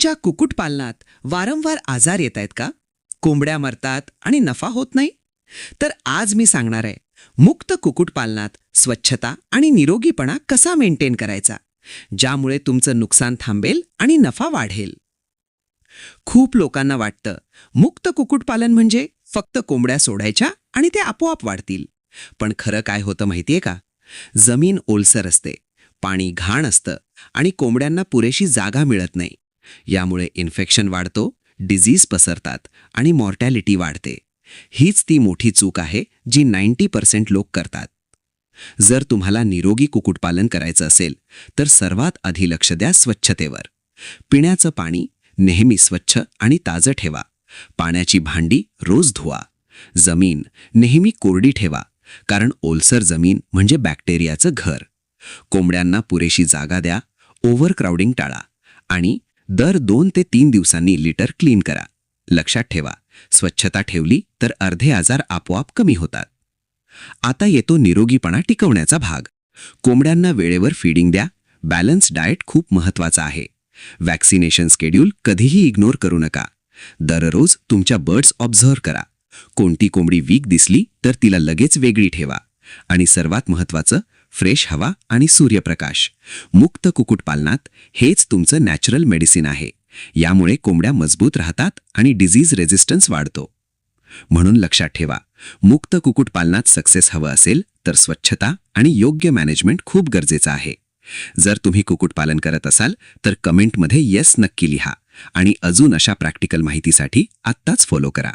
तुमच्या कुक्कुटपालनात वारंवार आजार येत आहेत का? कोंबड्या मरतात आणि नफा होत नाही? तर आज मी सांगणार आहे, मुक्त कुक्कुटपालनात स्वच्छता आणि निरोगीपणा कसा मेंटेन करायचा, ज्यामुळे तुमचं नुकसान थांबेल आणि नफा वाढेल. खूप लोकांना वाटतं, मुक्त कुक्कुटपालन म्हणजे फक्त कोंबड्या सोडायच्या आणि ते आपोआप वाढतील. पण खरं काय होतं माहितीये का? जमीन ओलसर असते, पाणी घाण असतं आणि कोंबड्यांना पुरेशी जागा मिळत नाही. यामुळे इन्फेक्शन वाढतो, डिझीज पसरतात आणि मॉर्टॅलिटी वाढते. हीच ती मोठी चूक आहे जी 90% लोक करतात. जर तुम्हाला निरोगी कुक्कुटपालन करायचं असेल तर सर्वात आधी लक्ष द्या स्वच्छतेवर. पिण्याचं पाणी नेहमी स्वच्छ आणि ताजं ठेवा. पाण्याची भांडी रोज धुवा. जमीन नेहमी कोरडी ठेवा, कारण ओलसर जमीन म्हणजे बॅक्टेरियाचं घर. कोंबड्यांना पुरेशी जागा द्या, ओव्हरक्राउडिंग टाळा आणि दर 2 ते 3 दिवसांनी लिटर क्लीन करा. लक्षात ठेवा, स्वच्छता ठेवली तर अर्धे आजार आपोआप कमी होतात. आता येतो निरोगीपणा टिकवण्याचा भाग. कोंबड्यांना वेळेवर फीडिंग द्या. बॅलन्स डाएट खूप महत्त्वाचा आहे. वॅक्सिनेशन शेड्यूल कधीही इग्नोर करू नका. दररोज तुमच्या बर्ड्स ऑब्झर्व्ह करा. कोणती कोंबडी वीक दिसली तर तिला लगेच वेगळी ठेवा. आणि सर्वात महत्त्वाचं, फ्रेश हवा आणि सूर्यप्रकाश. मुक्त कुक्कुटपालनात हेच तुमचं नॅचरल मेडिसिन आहे. यामुळे कोंबड्या मजबूत राहतात आणि डिझीज रेझिस्टन्स वाढतो. म्हणून लक्षात ठेवा, मुक्त कुक्कुटपालनात सक्सेस हवं असेल तर स्वच्छता आणि योग्य मॅनेजमेंट खूप गरजेचं आहे. जर तुम्ही कुक्कुटपालन करत असाल तर कमेंटमध्ये येस नक्की लिहा आणि अजून अशा प्रॅक्टिकल माहितीसाठी आत्ताच फॉलो करा.